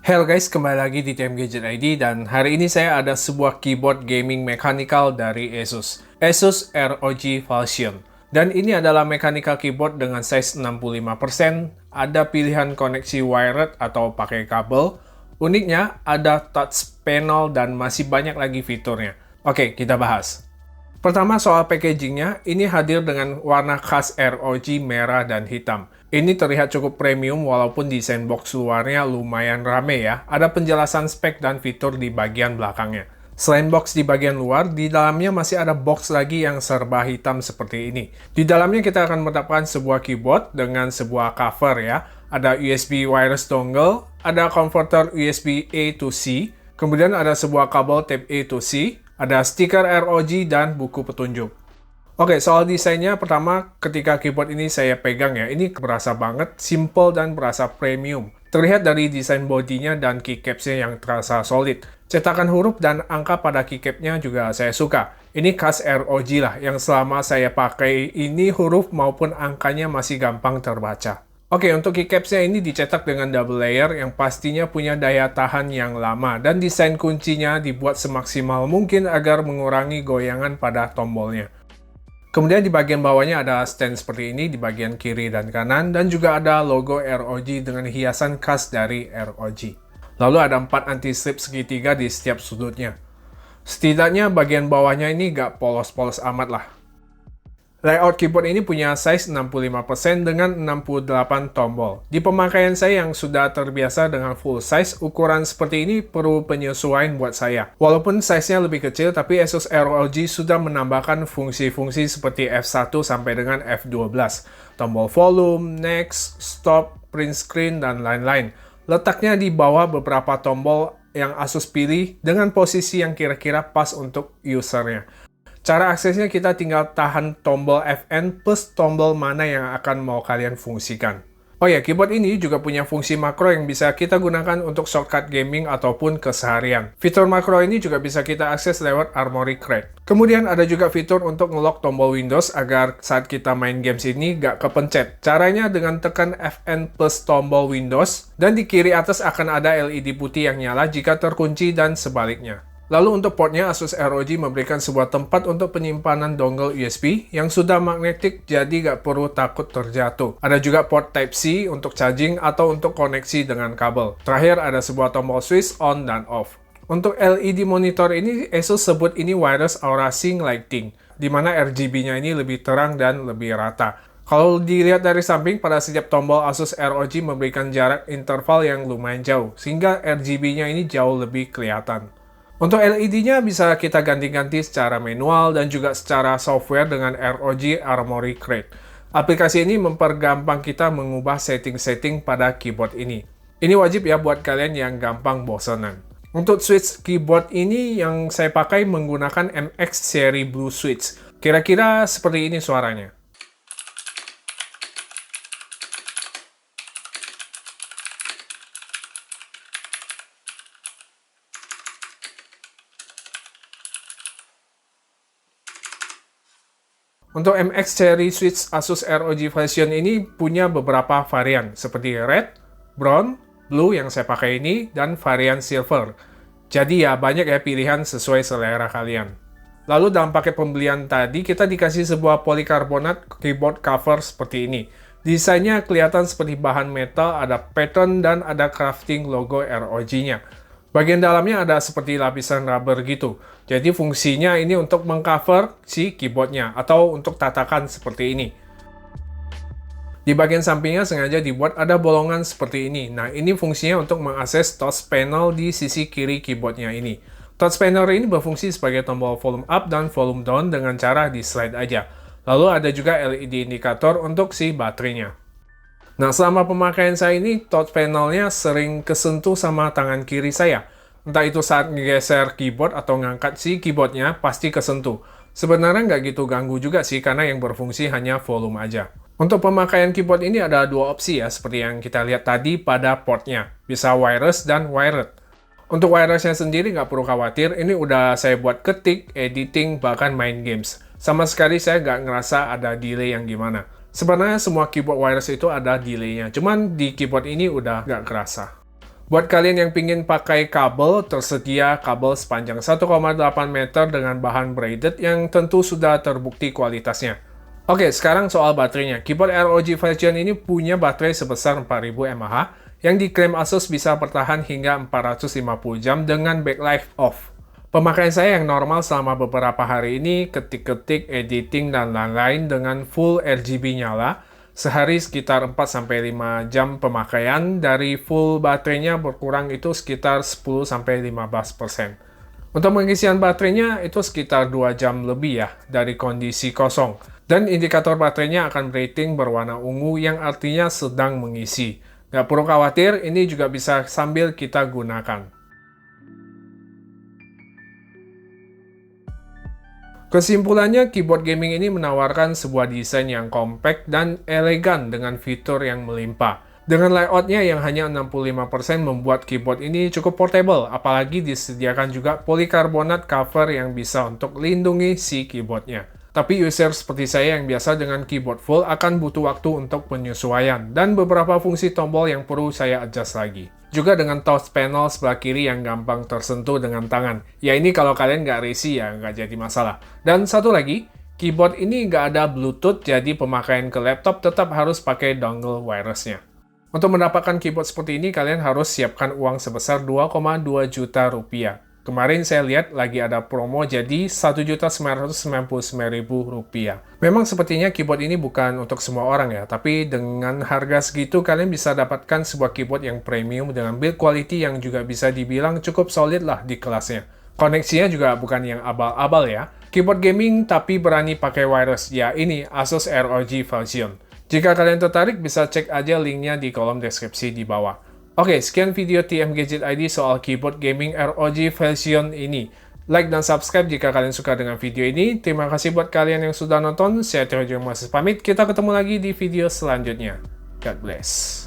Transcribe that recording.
Hello guys, kembali lagi di TM Gadget ID dan hari ini saya ada sebuah keyboard gaming mechanical dari Asus. Asus ROG Fusion. Dan ini adalah mechanical keyboard dengan size 65%, ada pilihan koneksi wired atau pakai kabel. Uniknya, ada touch panel dan masih banyak lagi fiturnya. Oke, kita bahas. Pertama soal packagingnya, ini hadir dengan warna khas ROG merah dan hitam. Ini terlihat cukup premium walaupun desain box luarnya lumayan rame ya. Ada penjelasan spek dan fitur di bagian belakangnya. Selain box di bagian luar, di dalamnya masih ada box lagi yang serba hitam seperti ini. Di dalamnya kita akan mendapatkan sebuah keyboard dengan sebuah cover ya. Ada USB wireless dongle, ada converter USB A to C, kemudian ada sebuah kabel Type A to C, ada stiker ROG dan buku petunjuk. Oke, soal desainnya, pertama ketika keyboard ini saya pegang ya, ini berasa banget simple dan berasa premium. Terlihat dari desain bodinya dan keycapsnya yang terasa solid. Cetakan huruf dan angka pada keycapnya juga saya suka. Ini khas ROG lah, yang selama saya pakai ini huruf maupun angkanya masih gampang terbaca. Oke, untuk keycapsnya ini dicetak dengan double layer yang pastinya punya daya tahan yang lama dan desain kuncinya dibuat semaksimal mungkin agar mengurangi goyangan pada tombolnya. Kemudian di bagian bawahnya ada stand seperti ini di bagian kiri dan kanan dan juga ada logo ROG dengan hiasan khas dari ROG. Lalu ada 4 anti-slip segitiga di setiap sudutnya. Setidaknya bagian bawahnya ini nggak polos-polos amat lah. Layout keyboard ini punya size 65% dengan 68 tombol. Di pemakaian saya yang sudah terbiasa dengan full size, ukuran seperti ini perlu penyesuaian buat saya. Walaupun size-nya lebih kecil, tapi Asus ROG sudah menambahkan fungsi-fungsi seperti F1 sampai dengan F12. Tombol volume, next, stop, print screen, dan lain-lain. Letaknya di bawah beberapa tombol yang Asus pilih dengan posisi yang kira-kira pas untuk usernya. Cara aksesnya kita tinggal tahan tombol Fn plus tombol mana yang akan mau kalian fungsikan. Oh ya, keyboard ini juga punya fungsi makro yang bisa kita gunakan untuk shortcut gaming ataupun keseharian. Fitur makro ini juga bisa kita akses lewat Armoury Crate. Kemudian ada juga fitur untuk nge-lock tombol Windows agar saat kita main games ini nggak kepencet. Caranya dengan tekan Fn plus tombol Windows, dan di kiri atas akan ada LED putih yang nyala jika terkunci dan sebaliknya. Lalu untuk portnya, Asus ROG memberikan sebuah tempat untuk penyimpanan dongle USB yang sudah magnetik jadi nggak perlu takut terjatuh. Ada juga port Type-C untuk charging atau untuk koneksi dengan kabel. Terakhir ada sebuah tombol switch on dan off. Untuk LED monitor ini, Asus sebut ini wireless aura sync lighting, di mana RGB-nya ini lebih terang dan lebih rata. Kalau dilihat dari samping, pada setiap tombol Asus ROG memberikan jarak interval yang lumayan jauh, sehingga RGB-nya ini jauh lebih kelihatan. Untuk LED-nya bisa kita ganti-ganti secara manual dan juga secara software dengan ROG Armoury Crate. Aplikasi ini mempergampang kita mengubah setting-setting pada keyboard ini. Ini wajib ya buat kalian yang gampang bosenan. Untuk switch keyboard ini yang saya pakai menggunakan MX seri Blue Switch. Kira-kira seperti ini suaranya. Untuk MX Cherry Switch Asus ROG Fusion ini punya beberapa varian, seperti red, brown, blue yang saya pakai ini, dan varian silver. Jadi ya banyak ya pilihan sesuai selera kalian. Lalu dalam paket pembelian tadi, kita dikasih sebuah polikarbonat keyboard cover seperti ini. Desainnya kelihatan seperti bahan metal, ada pattern, dan ada crafting logo ROG-nya. Bagian dalamnya ada seperti lapisan rubber gitu. Jadi fungsinya ini untuk mengcover si keyboardnya atau untuk tatakan seperti ini. Di bagian sampingnya sengaja dibuat ada bolongan seperti ini. Nah, ini fungsinya untuk mengakses touch panel di sisi kiri keyboardnya ini. Touch panel ini berfungsi sebagai tombol volume up dan volume down dengan cara di slide aja. Lalu ada juga LED indikator untuk si baterainya. Nah, selama pemakaian saya ini, touch panelnya sering kesentuh sama tangan kiri saya. Entah itu saat ngegeser keyboard atau ngangkat si keyboardnya, pasti kesentuh. Sebenarnya nggak gitu ganggu juga sih, karena yang berfungsi hanya volume aja. Untuk pemakaian keyboard ini ada dua opsi ya, seperti yang kita lihat tadi pada portnya. Bisa wireless dan wired. Untuk wirelessnya sendiri nggak perlu khawatir, ini udah saya buat ketik, editing, bahkan main games. Sama sekali saya nggak ngerasa ada delay yang gimana. Sebenarnya semua keyboard wireless itu ada delay-nya, cuman di keyboard ini udah nggak kerasa. Buat kalian yang pingin pakai kabel, tersedia kabel sepanjang 1,8 meter dengan bahan braided yang tentu sudah terbukti kualitasnya. Oke, sekarang soal baterainya. Keyboard ROG Phlesion ini punya baterai sebesar 4000 mAh yang diklaim Asus bisa bertahan hingga 450 jam dengan backlight off. Pemakaian saya yang normal selama beberapa hari ini, ketik-ketik, editing, dan lain-lain dengan full RGB nyala, sehari sekitar 4-5 jam pemakaian, dari full baterainya berkurang itu sekitar 10-15%. Untuk pengisian baterainya itu sekitar 2 jam lebih ya, dari kondisi kosong. Dan indikator baterainya akan rating berwarna ungu yang artinya sedang mengisi. Nggak perlu khawatir, ini juga bisa sambil kita gunakan. Kesimpulannya, keyboard gaming ini menawarkan sebuah desain yang compact dan elegan dengan fitur yang melimpah. Dengan layoutnya yang hanya 65% membuat keyboard ini cukup portable, apalagi disediakan juga polikarbonat cover yang bisa untuk lindungi si keyboardnya. Tapi user seperti saya yang biasa dengan keyboard full akan butuh waktu untuk penyesuaian, dan beberapa fungsi tombol yang perlu saya adjust lagi. Juga dengan touch panel sebelah kiri yang gampang tersentuh dengan tangan. Ya ini kalau kalian nggak risih ya nggak jadi masalah. Dan satu lagi, keyboard ini nggak ada Bluetooth, jadi pemakaian ke laptop tetap harus pakai dongle wirelessnya. Untuk mendapatkan keyboard seperti ini, kalian harus siapkan uang sebesar 2,2 juta rupiah. Kemarin saya lihat lagi ada promo jadi Rp1.999.000. Memang sepertinya keyboard ini bukan untuk semua orang ya, tapi dengan harga segitu kalian bisa dapatkan sebuah keyboard yang premium dengan build quality yang juga bisa dibilang cukup solid lah di kelasnya. Koneksinya juga bukan yang abal-abal ya. Keyboard gaming tapi berani pakai wireless, ya ini Asus ROG Phlesion. Jika kalian tertarik bisa cek aja linknya di kolom deskripsi di bawah. Oke, sekian video TM Gadget ID soal keyboard gaming ROG Phlesion ini. Like dan subscribe jika kalian suka dengan video ini. Terima kasih buat kalian yang sudah nonton. Saya Tejo Mas pamit. Kita ketemu lagi di video selanjutnya. God bless.